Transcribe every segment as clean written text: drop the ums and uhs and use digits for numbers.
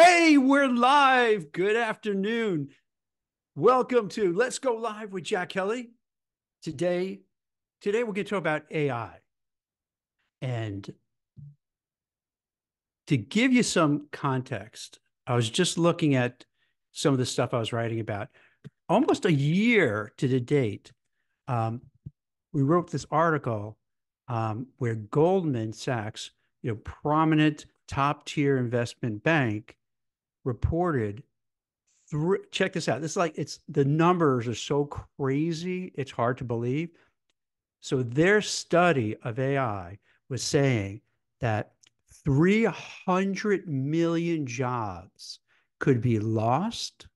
Hey, we're live. Good afternoon. Welcome to Let's Go Live with Jack Kelly. Today, today we're going to talk about AI. And to give you some context, I was just looking at some of the stuff I was writing about. Almost a year to the date, um, we wrote this article where Goldman Sachs, prominent top tier investment bank, reported check this out. This is like it's the numbers are so crazy, it's hard to believe. So their study of AI was saying that 300 million jobs could be lost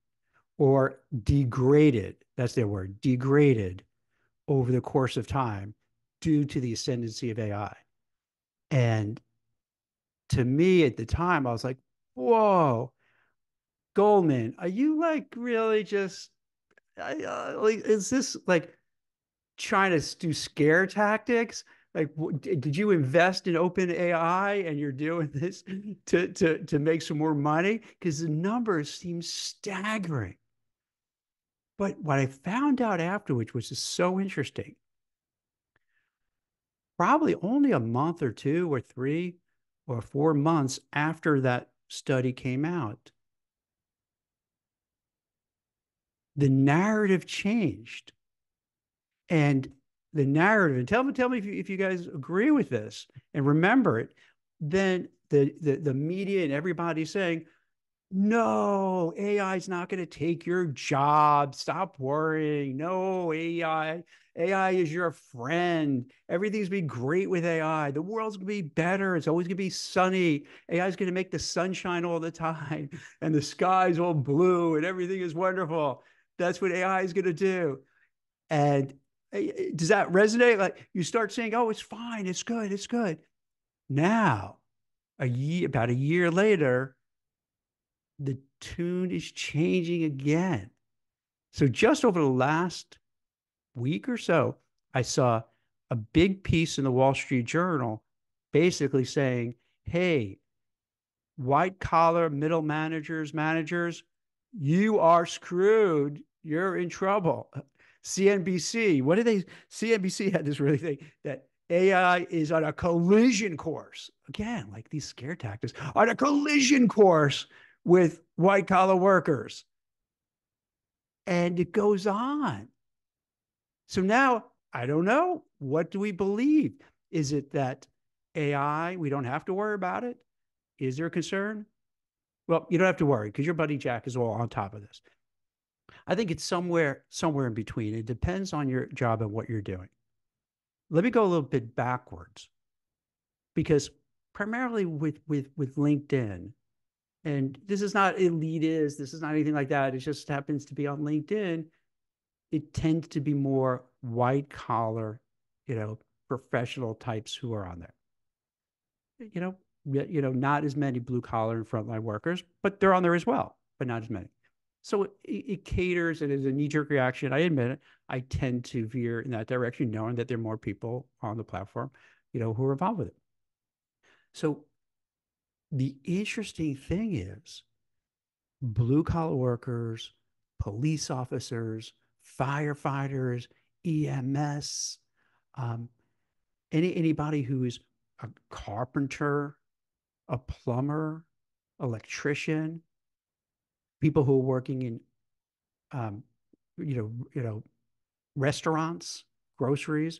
or degraded. That's their word, degraded over the course of time due to the ascendancy of AI. And to me at the time, I was like, whoa, Goldman, are you like really just like, is this like trying to do scare tactics? Like, did you invest in open AI and you're doing this to make some more money? Because the numbers seem staggering. But what I found out afterwards, which is so interesting, probably only a month or two or 3 or 4 months after that study came out, the narrative changed. And the narrative, and tell me if you guys agree with this and remember it, then the media and everybody saying, no, AI is not going to take your job. Stop worrying. No, AI is your friend. Everything's going to be great with AI. The world's going to be better. It's always going to be sunny. AI is going to make the sunshine all the time and the sky's all blue and everything is wonderful. That's what AI is going to do. And does that resonate? Like you start saying, "Oh, it's fine, it's good, it's good." Now, about a year later, the tune is changing again. So just over the last week or so, I saw a big piece in the Wall Street Journal basically saying, "Hey, white collar middle managers, you are screwed. You're in trouble." CNBC, what did they? CNBC had this really thing that AI is on a collision course. Again, like these scare tactics, on a collision course with white collar workers. And it goes on. So now I don't know. What do we believe? Is it that AI, we don't have to worry about it? Is there a concern? Well, you don't have to worry because your buddy Jack is all on top of this. I think it's somewhere in between. It depends on your job and what you're doing. Let me go a little bit backwards because primarily with LinkedIn, and this is not elitist, this is not anything like that. It just happens to be on LinkedIn. It tends to be more white collar, you know, professional types who are on there. You know, not as many blue collar and frontline workers, but they're on there as well, but not as many. So it caters and is a knee jerk reaction. I admit it. I tend to veer in that direction, knowing that there are more people on the platform, who are involved with it. So the interesting thing is blue collar workers, police officers, firefighters, EMS, um, anybody who is a carpenter, a plumber, electrician, people who are working in um, restaurants, groceries,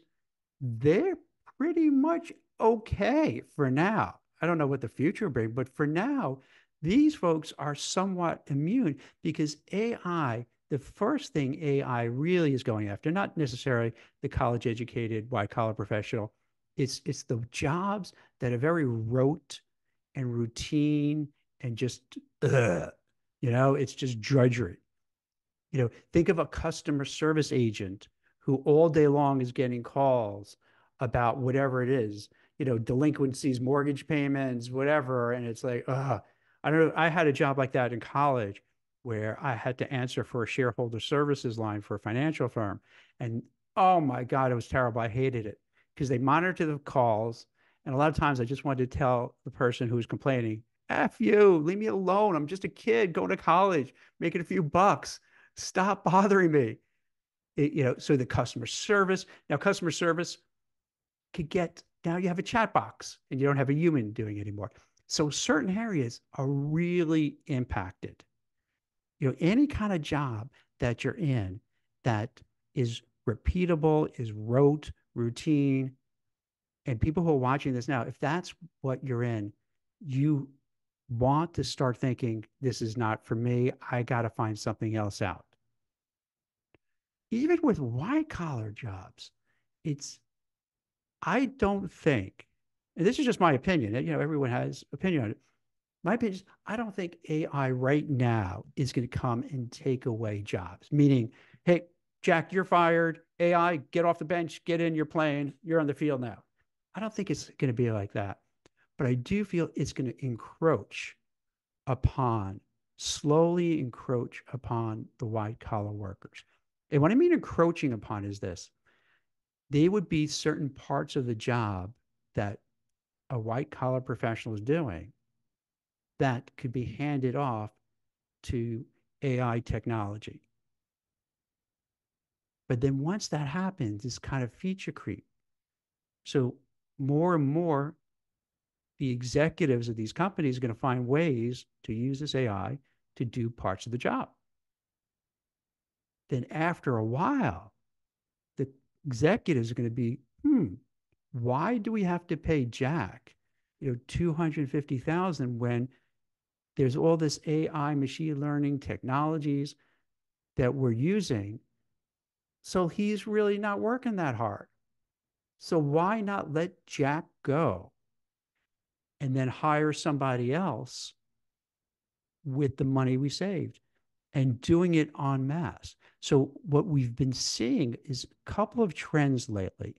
they're pretty much okay for now. I don't know what the future brings, but for now, these folks are somewhat immune because AI, the first thing AI really is going after, not necessarily the college educated white collar professional, it's the jobs that are very rote and routine and just it's just drudgery. Think of a customer service agent who all day long is getting calls about whatever it is, delinquencies, mortgage payments, whatever. And it's like, I don't know. I had a job like that in college where I had to answer for a shareholder services line for a financial firm. And oh my God, it was terrible. I hated it because they monitor the calls. And a lot of times I just wanted to tell the person who was complaining, F you, leave me alone. I'm just a kid going to college, making a few bucks. Stop bothering me. So the customer service, now customer service could get, now you have a chat box and you don't have a human doing it anymore. So certain areas are really impacted. Any kind of job that you're in that is repeatable, is rote, routine, and people who are watching this now, if that's what you're in, you want to start thinking, this is not for me. I got to find something else out. Even with white collar jobs, it's, I don't think, and this is just my opinion, everyone has opinion on it. My opinion is, I don't think AI right now is going to come and take away jobs, meaning, hey, Jack, you're fired. AI, get off the bench, get in your plane. You're on the field now. I don't think it's going to be like that. But I do feel it's going to slowly encroach upon the white collar workers. And what I mean encroaching upon is this: they would be certain parts of the job that a white collar professional is doing that could be handed off to AI technology. But then once that happens, it's kind of feature creep. So more and more, the executives of these companies are going to find ways to use this AI to do parts of the job. Then after a while, the executives are going to be, why do we have to pay Jack, 250,000 when there's all this AI machine learning technologies that we're using? So he's really not working that hard. So why not let Jack go and then hire somebody else with the money we saved and doing it en masse? So what we've been seeing is a couple of trends lately.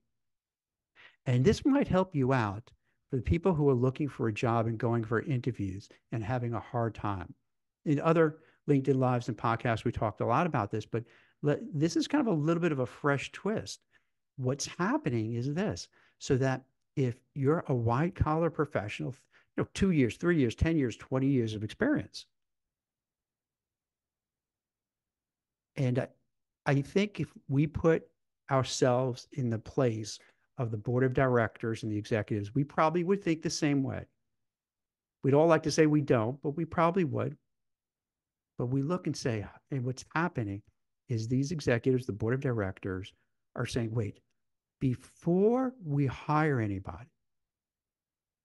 And this might help you out for the people who are looking for a job and going for interviews and having a hard time. In other LinkedIn Lives and podcasts, we talked a lot about this, but this is kind of a little bit of a fresh twist. What's happening is this: so that if you're a white collar professional, 2 years, 3 years, 10 years, 20 years of experience, and I think if we put ourselves in the place of the board of directors and the executives, we probably would think the same way. We'd all like to say we don't, but we probably would. But we look and say, and what's happening is these executives, the board of directors, are saying, wait, before we hire anybody,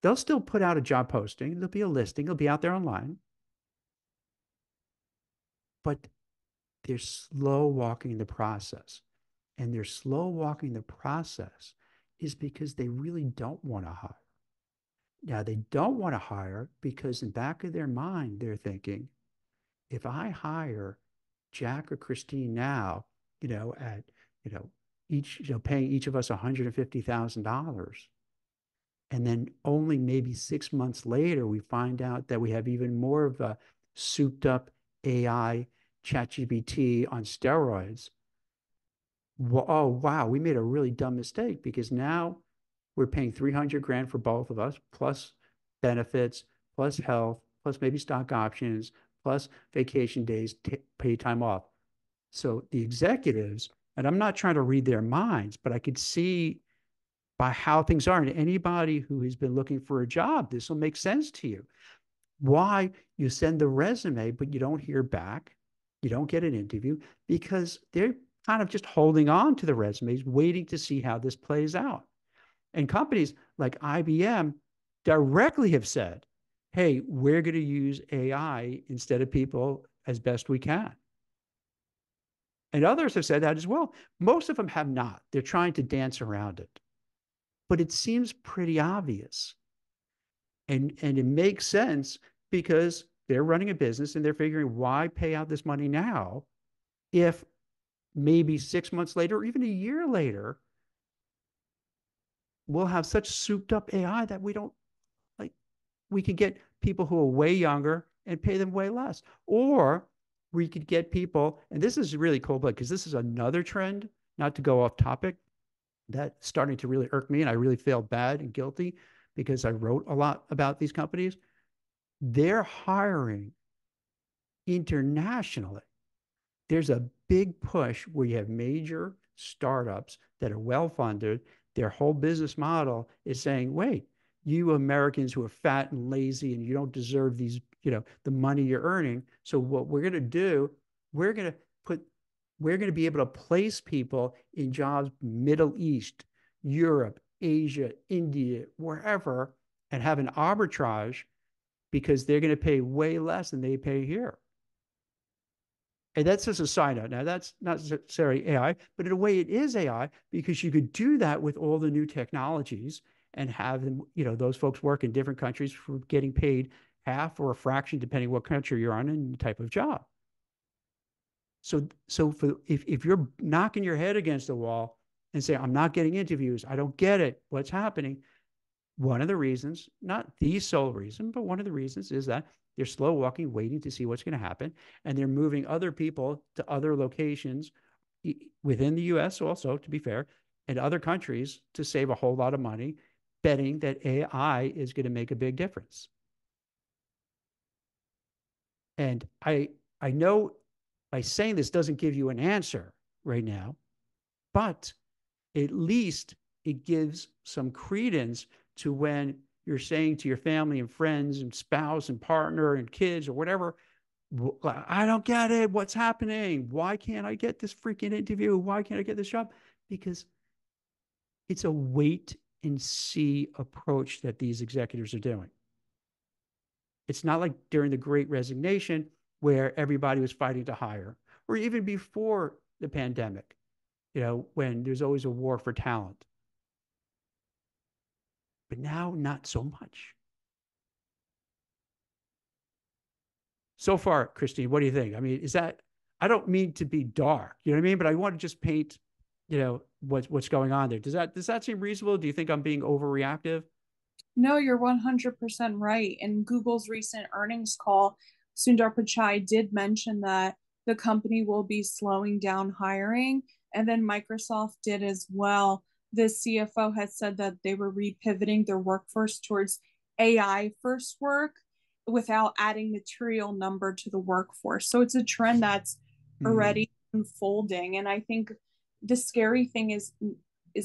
they'll still put out a job posting. There'll be a listing. It'll be out there online. But they're slow walking the process. And they're slow walking the process is because they really don't want to hire. Now, they don't want to hire because in the back of their mind, they're thinking, if I hire Jack or Christine now, at, each, paying each of us $150,000, and then only maybe 6 months later, we find out that we have even more of a souped up AI ChatGPT on steroids. Oh, wow, we made a really dumb mistake because now we're paying 300 grand for both of us, plus benefits, plus health, plus maybe stock options, plus vacation days, paid time off. So the executives, and I'm not trying to read their minds, but I could see by how things are. And anybody who has been looking for a job, this will make sense to you. Why you send the resume, but you don't hear back, you don't get an interview, because they're kind of just holding on to the resumes, waiting to see how this plays out. And companies like IBM directly have said, hey, we're going to use AI instead of people as best we can. And others have said that as well. Most of them have not. They're trying to dance around it. But it seems pretty obvious. And it makes sense because they're running a business and they're figuring, why pay out this money now if maybe 6 months later or even a year later, we'll have such souped up AI that we don't like, we could get people who are way younger and pay them way less. Or we could get people, and this is really cool, because this is another trend, not to go off topic, that's starting to really irk me. And I really feel bad and guilty because I wrote a lot about these companies. they're hiring internationally. There's a big push where you have major startups that are well funded. Their whole business model is saying, wait, you Americans who are fat and lazy and you don't deserve these, the money you're earning. So what we're going to do, we're going to put, we're going to be able to place people in jobs, Middle East, Europe, Asia, India, wherever, and have an arbitrage because they're going to pay way less than they pay here. And that's just a side note. Now, that's not necessarily AI, but in a way, it is AI because you could do that with all the new technologies and have them, those folks work in different countries for getting paid half or a fraction, depending what country you're on and the type of job. So if you're knocking your head against the wall and say, I'm not getting interviews, I don't get it, what's happening? One of the reasons, not the sole reason, but one of the reasons is that they're slow walking, waiting to see what's going to happen. And they're moving other people to other locations within the US also, to be fair, and other countries to save a whole lot of money, betting that AI is going to make a big difference. And I know by saying this doesn't give you an answer right now, but at least it gives some credence to when you're saying to your family and friends and spouse and partner and kids or whatever, I don't get it. What's happening? Why can't I get this freaking interview? Why can't I get this job? Because it's a wait and see approach that these executives are doing. It's not like during the Great Resignation where everybody was fighting to hire, or even before the pandemic, when there's always a war for talent. But now, not so much. So far, Christine, what do you think? I mean, I don't mean to be dark, you know what I mean? But I want to just paint, what's going on there. Does that seem reasonable? Do you think I'm being overreactive? No, you're 100% right. In Google's recent earnings call, Sundar Pichai did mention that the company will be slowing down hiring. And then Microsoft did as well. The CFO had said that they were repivoting their workforce towards AI first work without adding material number to the workforce. So it's a trend that's Mm. already unfolding. And I think the scary thing is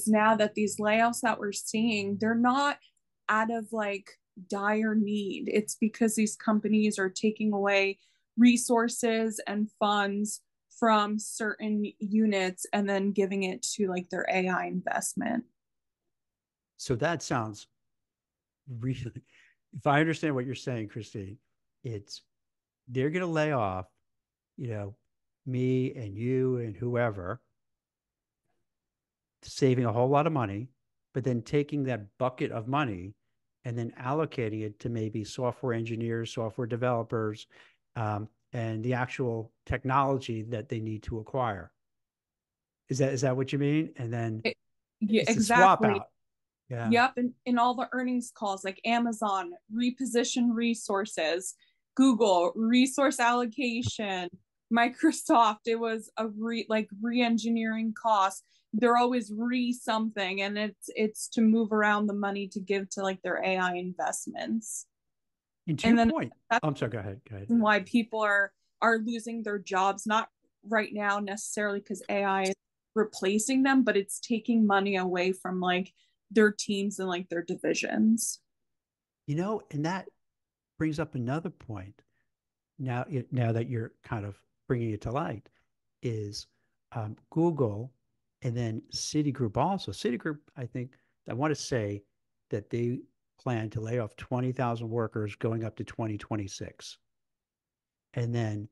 now that these layoffs that we're seeing, they're not out of like dire need. It's because these companies are taking away resources and funds from certain units and then giving it to like their AI investment. So that sounds really, if I understand what you're saying, Christine, it's they're going to lay off, you know, me and you and whoever, saving a whole lot of money, but then taking that bucket of money and then allocating it to maybe software engineers, software developers, and the actual technology that they need to acquire. Is that what you mean? And then It, yeah, it's a swap exactly. out. Yeah. Yep. And in all the earnings calls, like Amazon, reposition resources, Google, resource allocation, Microsoft, it was a re-engineering cost. They're always re something, and it's to move around the money to give to like their AI investments. And to And your then point, that's I'm sorry, go ahead. Go ahead. why people are losing their jobs, not right now necessarily because AI is replacing them, but it's taking money away from like their teams and like their divisions. And that brings up another point. Now that you're kind of bringing it to light, is Google and then Citigroup also. Citigroup, I think, I want to say that they plan to lay off 20,000 workers going up to 2026. And then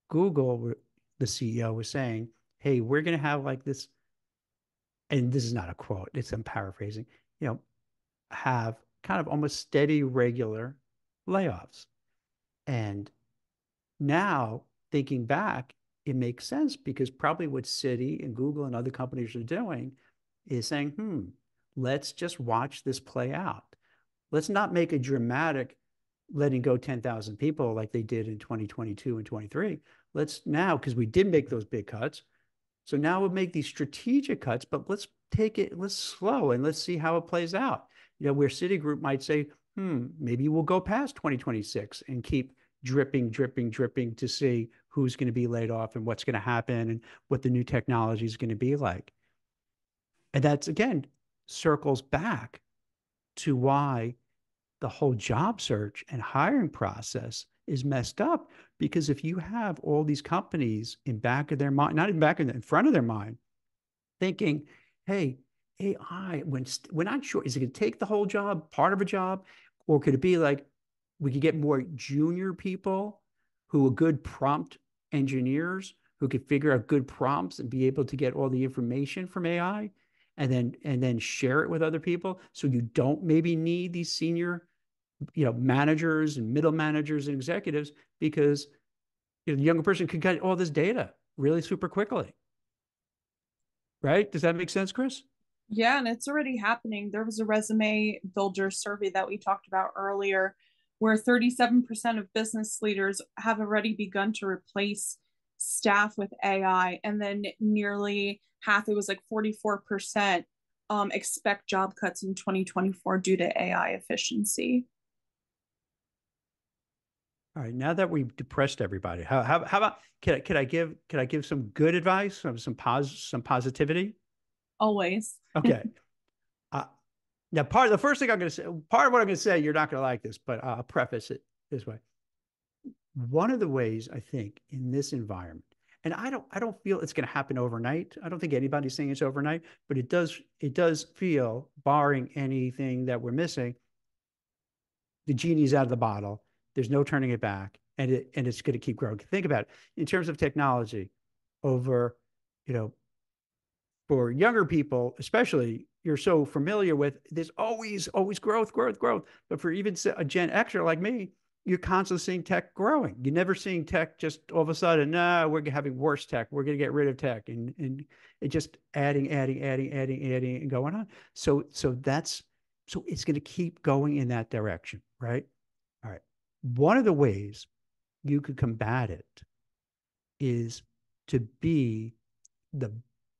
Google, the CEO was saying, hey, we're going to have like this, and this is not a quote, it's I'm paraphrasing, you know, have kind of almost steady, regular layoffs. And now thinking back, it makes sense because probably what Citi and Google and other companies are doing is saying, let's just watch this play out. Let's not make a dramatic letting go 10,000 people like they did in 2022 and 23. Let's now, because we did make those big cuts. So now we'll make these strategic cuts, but let's take it, let's slow and let's see how it plays out. Where Citigroup might say, maybe we'll go past 2026 and keep dripping, dripping, dripping to see who's going to be laid off and what's going to happen and what the new technology is going to be like. And that's, again, circles back to why the whole job search and hiring process is messed up. Because if you have all these companies in back of their mind, not in back of in front of their mind, thinking, hey, AI, when we're not sure, is it going to take the whole job, part of a job, or could it be like we could get more junior people who are good prompt engineers who could figure out good prompts and be able to get all the information from AI and then share it with other people. So you don't maybe need these senior, managers and middle managers and executives because the younger person could get all this data really super quickly. Right? Does that make sense, Chris? Yeah, and it's already happening. There was a resume builder survey that we talked about earlier where 37% of business leaders have already begun to replace staff with AI. And then nearly half, it was like 44%, expect job cuts in 2024 due to AI efficiency. All right. Now that we've depressed everybody, how about can I give some good advice, some positivity? Always. Okay. Uh, Now, the first thing I'm going to say, part of what I'm going to say, you're not going to like this, but I'll preface it this way. One of the ways I think in this environment, and I don't feel it's going to happen overnight. I don't think anybody's saying it's overnight, but it does feel, barring anything that we're missing, the genie's out of the bottle. There's no turning it back, and it's going to keep growing. Think about it in terms of technology over, you know, for younger people, especially, you're so familiar with there's always growth, growth, growth. But for even a Gen Xer like me, you're constantly seeing tech growing. You're never seeing tech just all of a sudden, nah, we're having worse tech. We're going to get rid of tech. And it just adding, and going on. So it's going to keep going in that direction, right? All right. One of the ways you could combat it is to be the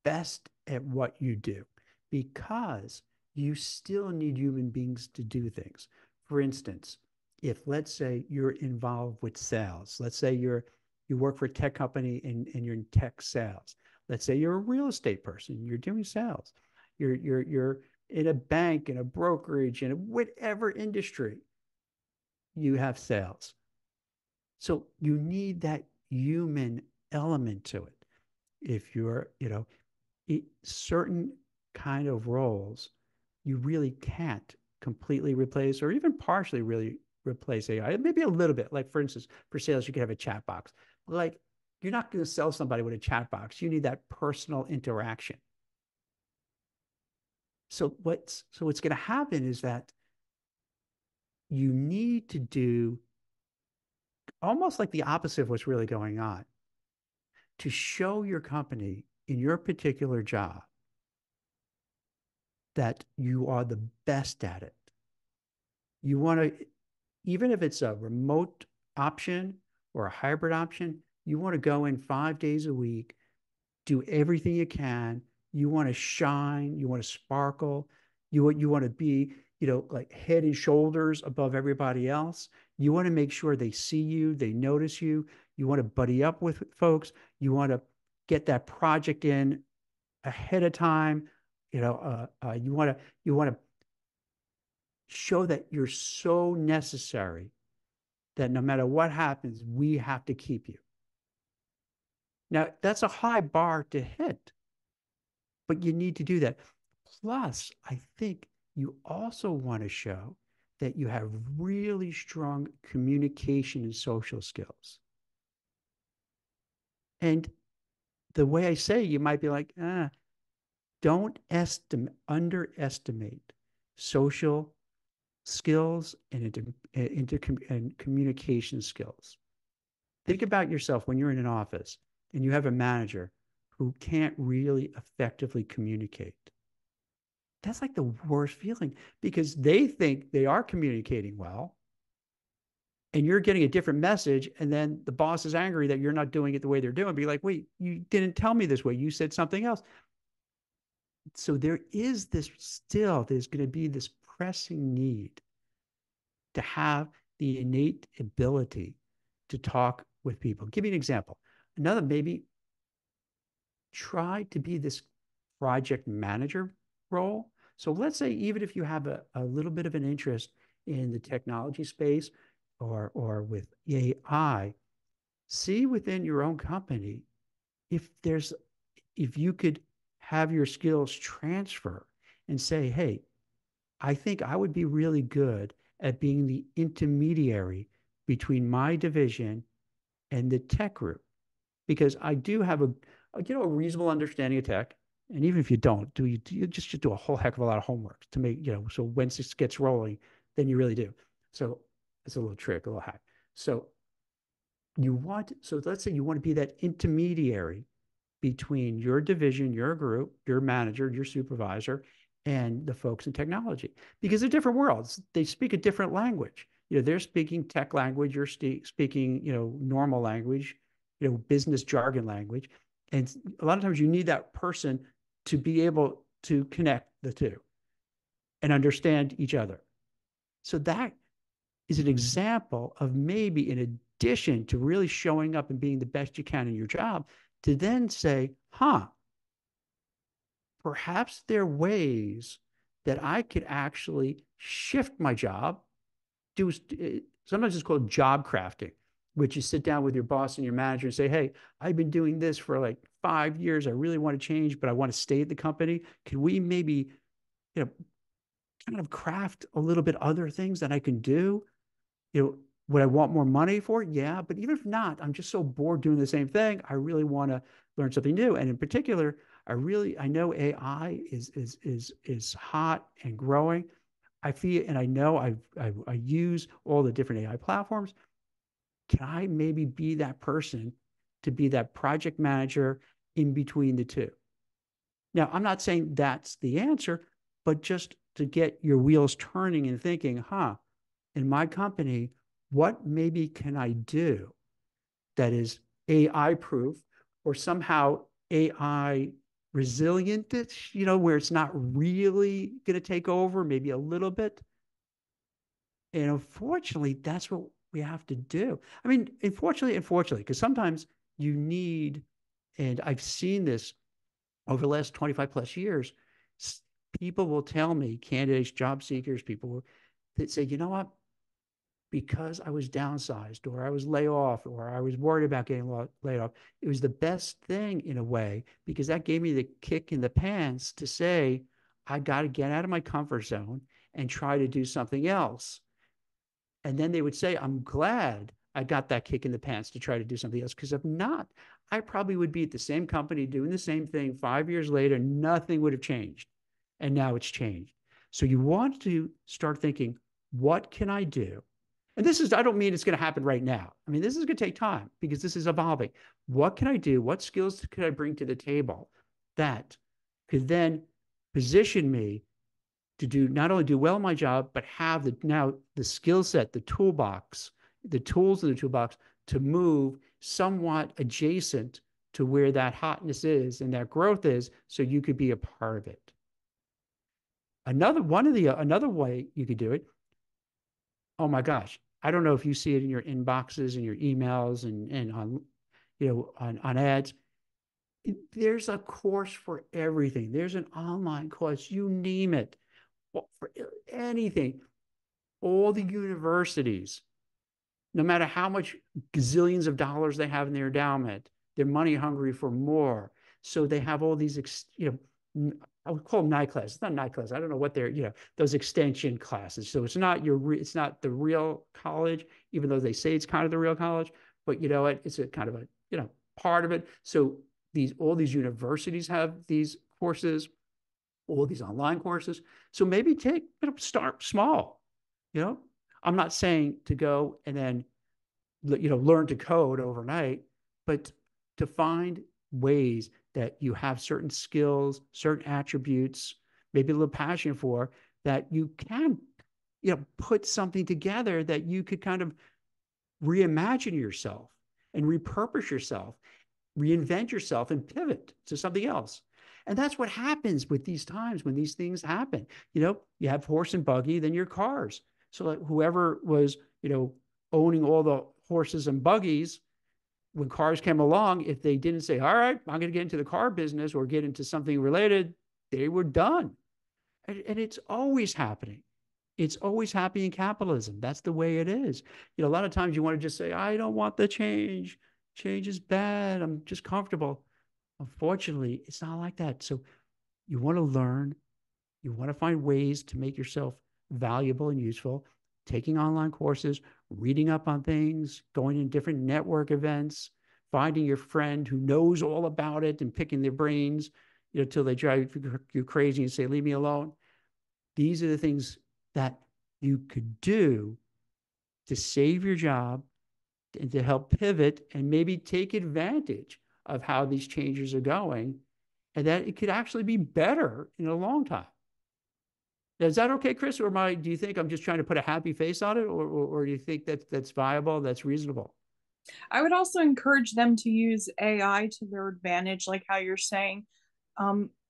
best at what you do because you still need human beings to do things. For instance, if let's say you're involved with sales, let's say you work for a tech company and you're in tech sales. Let's say you're a real estate person, you're doing sales. You're in a bank, in a brokerage, in whatever industry, you have sales. So you need that human element to it. If you're, certain kind of roles, you really can't completely replace or even partially really replace AI. Maybe a little bit. Like for instance, for sales, you could have a chat box. Like you're not going to sell somebody with a chat box. You need that personal interaction. So what's going to happen is that you need to do almost like the opposite of what's really going on to show your company in your particular job that you are the best at it. You want to, even if it's a remote option or a hybrid option, you want to go in 5 days a week, do everything you can. You want to shine, you want to sparkle, you want to be, like head and shoulders above everybody else. You want to make sure they see you, they notice you. You want to buddy up with folks. You want to get that project in ahead of time. You want to show that you're so necessary that no matter what happens, we have to keep you. Now, that's a high bar to hit, but you need to do that. Plus, I think you also want to show that you have really strong communication and social skills. And the way I say, you might be like, don't underestimate social skills and communication skills. Think about yourself when you're in an office and you have a manager who can't really effectively communicate. That's like the worst feeling because they think they are communicating well and you're getting a different message. And then the boss is angry that you're not doing it the way they're doing. Be like, wait, you didn't tell me this way. You said something else. So there's going to be this pressing need to have the innate ability to talk with people. Give me an example. Another, maybe try to be this project manager role. So let's say even if you have a little bit of an interest in the technology space or with AI, see within your own company if there's if you could have your skills transfer and say, hey, I think I would be really good at being the intermediary between my division and the tech group because I do have a reasonable understanding of tech. And even if you don't, you just do a whole heck of a lot of homework to make, so once this gets rolling, then you really do. So it's a little trick, a little hack. So so let's say you want to be that intermediary between your division, your group, your manager, your supervisor, and the folks in technology because they're different worlds. They speak a different language. They're speaking tech language, you're speaking, normal language, business jargon language. And a lot of times you need that person to be able to connect the two and understand each other. So that is an example of maybe in addition to really showing up and being the best you can in your job, to then say, perhaps there are ways that I could actually shift my job. Sometimes it's called job crafting, which you sit down with your boss and your manager and say, hey, I've been doing this for like 5 years. I really want to change, but I want to stay at the company. Can we maybe, kind of craft a little bit other things that I can do? Would I want more money for it? Yeah. But even if not, I'm just so bored doing the same thing. I really want to learn something new. And in particular, I know AI is hot and growing. I feel, and I know I use all the different AI platforms. Can I maybe be that person to be that project manager in between the two? Now, I'm not saying that's the answer, but just to get your wheels turning and thinking, in my company, what maybe can I do that is AI proof or somehow AI resilient, where it's not really going to take over, maybe a little bit. And unfortunately, that's what we have to do. I mean, unfortunately, because sometimes you need, and I've seen this over the last 25 plus years, people will tell me, candidates, job seekers, people that say, you know what, because I was downsized or I was laid off or I was worried about getting laid off, it was the best thing in a way because that gave me the kick in the pants to say, I got to get out of my comfort zone and try to do something else. And then they would say, I'm glad I got that kick in the pants to try to do something else because if not, I probably would be at the same company doing the same thing 5 years later, nothing would have changed. And now it's changed. So you want to start thinking, what can I do? And I don't mean it's going to happen right now. I mean, this is going to take time because this is evolving. What can I do? What skills could I bring to the table that could then position me to not only do well in my job, but have the skill set, the toolbox, the tools in the toolbox to move somewhat adjacent to where that hotness is and that growth is so you could be a part of it. Another way you could do it, oh my gosh, I don't know if you see it in your inboxes and your emails and on, on ads. There's a course for everything. There's an online course, you name it, for anything. All the universities, no matter how much gazillions of dollars they have in their endowment, they're money hungry for more. So they have all these, I would call them night classes. It's not night classes. I don't know what they're, those extension classes. So it's not it's not the real college, even though they say it's kind of the real college, but it's a kind of a, part of it. So all these universities have these courses, all these online courses. So maybe start small, I'm not saying to go and then, learn to code overnight, but to find ways that you have certain skills, certain attributes, maybe a little passion for that you can, put something together that you could kind of reimagine yourself and repurpose yourself, reinvent yourself and pivot to something else. And that's what happens with these times when these things happen. You have horse and buggy, then your cars. So like whoever was, owning all the horses and buggies, when cars came along, if they didn't say, all right, I'm going to get into the car business or get into something related, they were done. And it's always happening. It's always happening in capitalism. That's the way it is. A lot of times you want to just say, I don't want the change. Change is bad. I'm just comfortable. Unfortunately, it's not like that. So you want to learn, you want to find ways to make yourself valuable and useful, taking online courses, reading up on things, going to different network events, finding your friend who knows all about it and picking their brains, till they drive you crazy and say, leave me alone. These are the things that you could do to save your job and to help pivot and maybe take advantage of how these changes are going, and that it could actually be better in a long time. Is that okay, Chris? Or do you think I'm just trying to put a happy face on it? Or do you think that's viable, that's reasonable? I would also encourage them to use AI to their advantage, like how you're saying,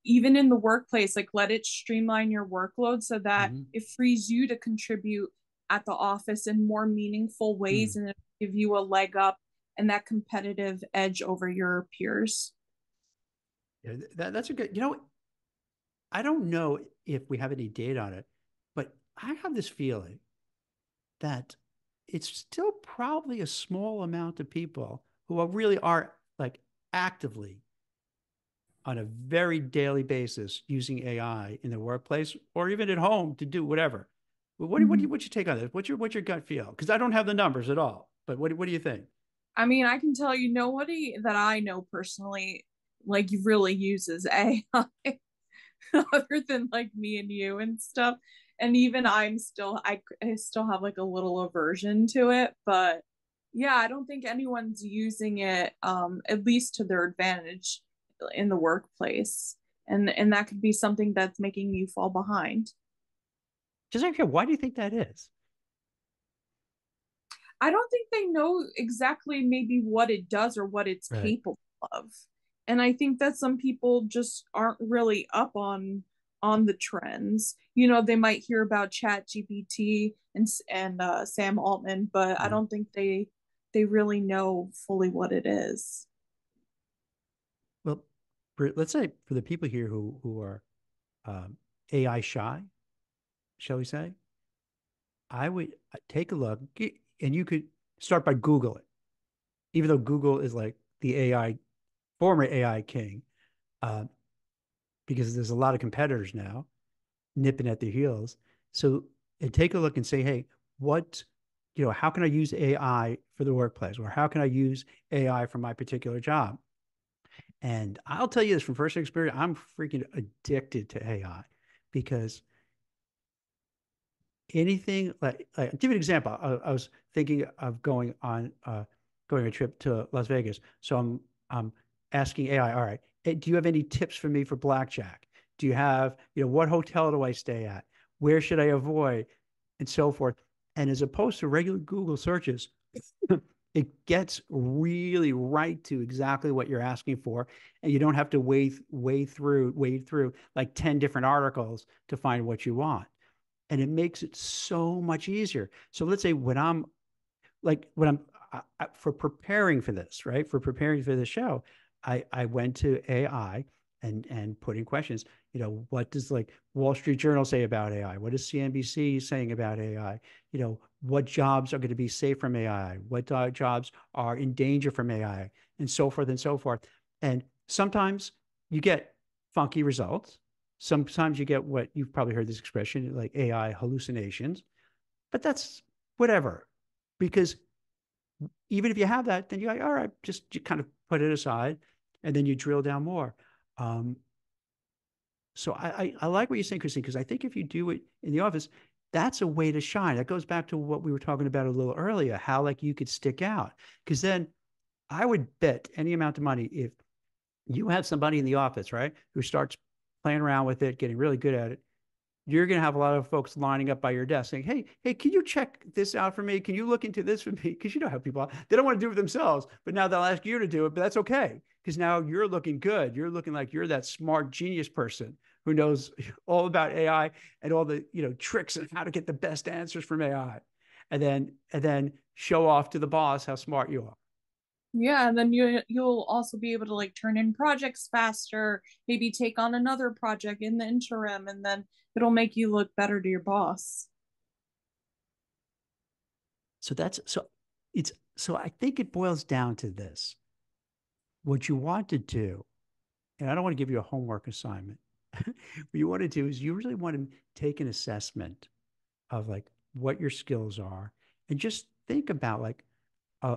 even in the workplace, like let it streamline your workload so that Mm-hmm. it frees you to contribute at the office in more meaningful ways Mm. and give you a leg up and that competitive edge over your peers. Yeah, that's a good, I don't know if we have any data on it, but I have this feeling that it's still probably a small amount of people who really are like actively on a very daily basis using AI in the workplace or even at home to do whatever. Mm-hmm. What's your take on this? What's your gut feel? Because I don't have the numbers at all, but what do you think? I mean, I can tell you nobody that I know personally like really uses AI other than like me and you and stuff. And even I still have like a little aversion to it, but yeah, I don't think anyone's using it at least to their advantage in the workplace. And that could be something that's making you fall behind. Just like, why do you think that is? I don't think they know exactly maybe what it does or what it's Right. capable of. And I think that some people just aren't really up on the trends. You know, they might hear about Chat GPT and Sam Altman, but I Mm. don't think they really know fully what it is. Well, let's say for the people here who are AI shy, shall we say, I would take a look, and you could start by Google it, even though Google is like the AI former AI king, uh, because there's a lot of competitors now nipping at their heels. So and take a look and say, hey, what, how can I use AI for the workplace, or how can I use AI for my particular job? And I'll tell you this from first experience, I'm freaking addicted to AI because anything like I'll give you an example. I was thinking of going a trip to Las Vegas. So I'm asking AI, all right, hey, do you have any tips for me for blackjack? Do you have, what hotel do I stay at? Where should I avoid? And so forth. And as opposed to regular Google searches, it gets really right to exactly what you're asking for. And you don't have to wade through like 10 different articles to find what you want, and it makes it so much easier. So let's say when I'm for preparing for this, right? For preparing for the show, I went to AI and put in questions. What does like Wall Street Journal say about AI? What is CNBC saying about AI? What jobs are going to be safe from AI? What jobs are in danger from AI, and so forth and so forth. And sometimes you get funky results. Sometimes you get what you've probably heard this expression like AI hallucinations, but that's whatever, because even if you have that, then you're like, all right, just you kind of put it aside, and then you drill down more. Um, so I like what you're saying, Christine, because I think if you do it in the office, that's a way to shine. That goes back to what we were talking about a little earlier, how like you could stick out. Because then I would bet any amount of money if you have somebody in the office, right, who starts playing around with it, getting really good at it, you're going to have a lot of folks lining up by your desk saying, hey, can you check this out for me? Can you look into this for me? Because you know how people are. They don't want to do it themselves, but now they'll ask you to do it, but that's okay. Because now you're looking good. You're looking like you're that smart genius person who knows all about AI and all the, tricks and how to get the best answers from AI, and then show off to the boss how smart you are. Yeah, and then you'll also be able to like turn in projects faster, maybe take on another project in the interim, and then it'll make you look better to your boss. So I think it boils down to this. What you want to do, and I don't want to give you a homework assignment. What you want to do is you really want to take an assessment of like what your skills are and just think about like, uh,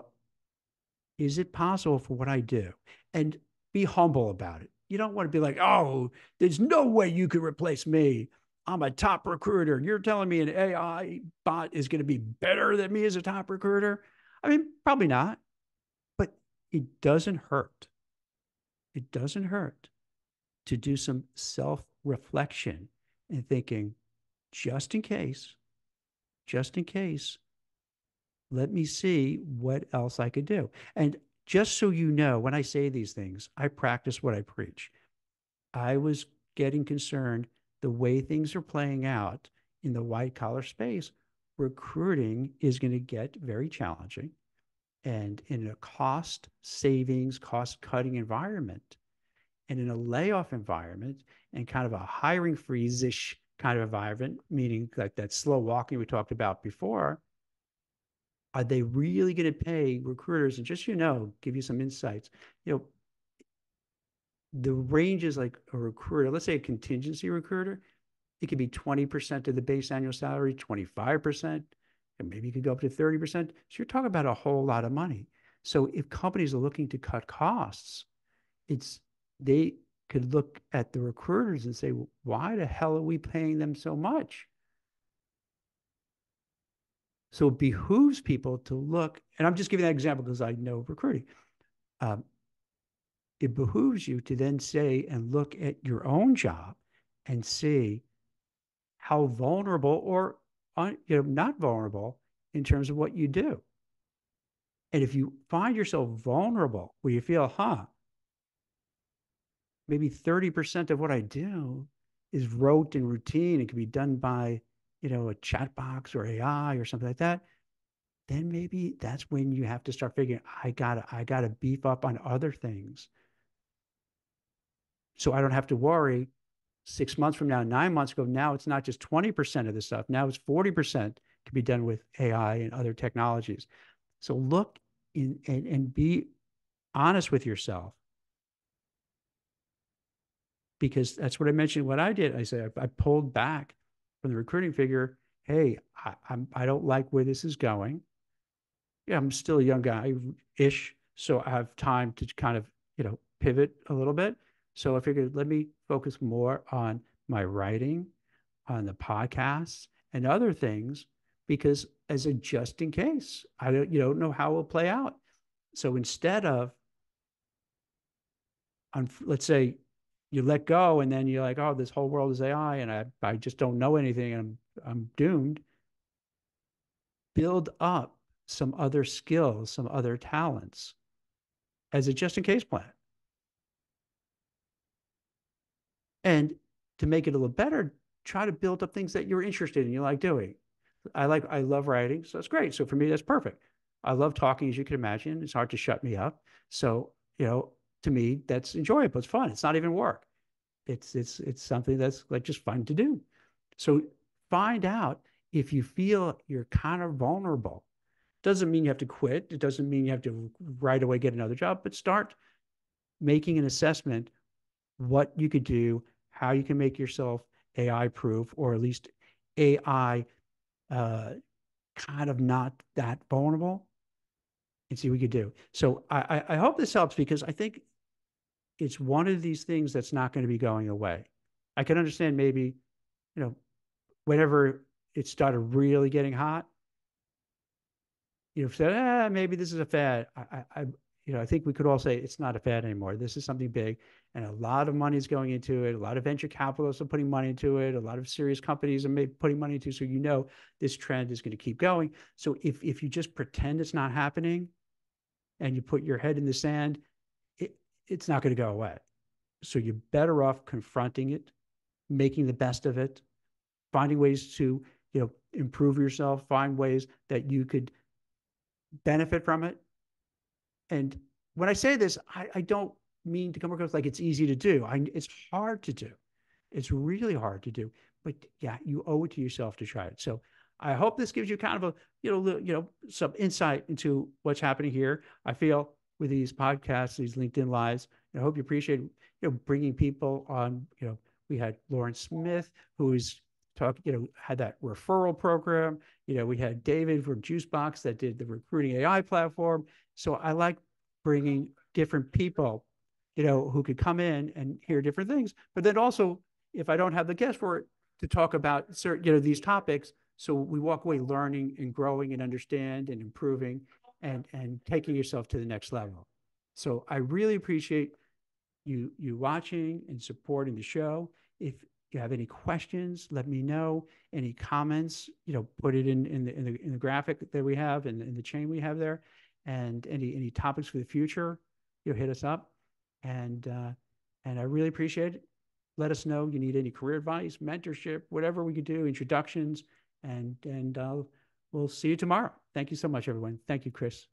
is it possible for what I do? And be humble about it. You don't want to be like, oh, there's no way you could replace me. I'm a top recruiter. You're telling me an AI bot is going to be better than me as a top recruiter? I mean, probably not, but it doesn't hurt. It doesn't hurt to do some self reflection and thinking, just in case, just in case, let me see what else I could do. And just so you know, when I say these things, I practice what I preach. I was getting concerned the way things are playing out in the white collar space. Recruiting is going to get very challenging. And in a cost savings, cost cutting environment, and in a layoff environment, and kind of a hiring freeze ish kind of environment, meaning like that slow walking we talked about before, are they really going to pay recruiters? And just, give you some insights. You know, the range is like a recruiter, let's say a contingency recruiter, it could be 20% of the base annual salary, 25%, and maybe you could go up to 30%. So you're talking about a whole lot of money. So if companies are looking to cut costs, they could look at the recruiters and say, why the hell are we paying them so much? So it behooves people to look, and I'm just giving that example because I know recruiting. Um, it behooves you to then say and look at your own job and see how vulnerable or not vulnerable in terms of what you do. And if you find yourself vulnerable where you feel, maybe 30% of what I do is rote and routine, it can be done by, a chat box or AI or something like that, then maybe that's when you have to start figuring, I gotta beef up on other things. So I don't have to worry 6 months from now, 9 months ago, now it's not just 20% of the stuff. Now it's 40% can be done with AI and other technologies. So look in and be honest with yourself, because that's what I mentioned. What I did, I said, I pulled back from the recruiting figure. Hey, I don't like where this is going. Yeah, I'm still a young guy ish. So I have time to kind of, pivot a little bit. So I figured, let me focus more on my writing, on the podcasts and other things, because as a just in case, you don't know how it will play out. So instead of, let's say you let go and then you're like, oh, this whole world is AI and I just don't know anything and I'm doomed. Build up some other skills, some other talents as a just in case plan. And to make it a little better, try to build up things that you're interested in, you like doing. I love writing, so that's great. So for me, that's perfect. I love talking, as you can imagine. It's hard to shut me up. So, to me, that's enjoyable. It's fun. It's not even work. It's something that's like just fun to do. So find out if you feel you're kind of vulnerable. Doesn't mean you have to quit. It doesn't mean you have to right away get another job, but start making an assessment what you could do, how you can make yourself AI proof, or at least AI kind of not that vulnerable, and see what we could do. So I hope this helps, because I think it's one of these things that's not going to be going away. I can understand maybe, whenever it started really getting hot, said, maybe this is a fad. I think we could all say it's not a fad anymore. This is something big, and a lot of money is going into it. A lot of venture capitalists are putting money into it. A lot of serious companies are putting money into it. So this trend is going to keep going. So if you just pretend it's not happening, and you put your head in the sand, it's not going to go away. So you're better off confronting it, making the best of it, finding ways to, improve yourself, find ways that you could benefit from it. And when I say this, I don't mean to come across like it's easy to do. It's hard to do. It's really hard to do. But yeah, you owe it to yourself to try it. So I hope this gives you kind of a, some insight into what's happening here. I feel with these podcasts, these LinkedIn Lives, I hope you appreciate, bringing people on. We had Lauren Smith, who's had that referral program. We had David from Juicebox that did the recruiting AI platform. So I like bringing different people, who could come in and hear different things. But then also, if I don't have the guest for it, to talk about certain, these topics, so we walk away learning and growing and understand and improving and taking yourself to the next level. So I really appreciate you watching and supporting the show. If you have any questions, let me know. Any comments, put it in the graphic that we have and in the chain we have there. And any topics for the future, hit us up. And I really appreciate it. Let us know you need any career advice, mentorship, whatever we could do, introductions, and we'll see you tomorrow. Thank you so much, everyone. Thank you, Chris.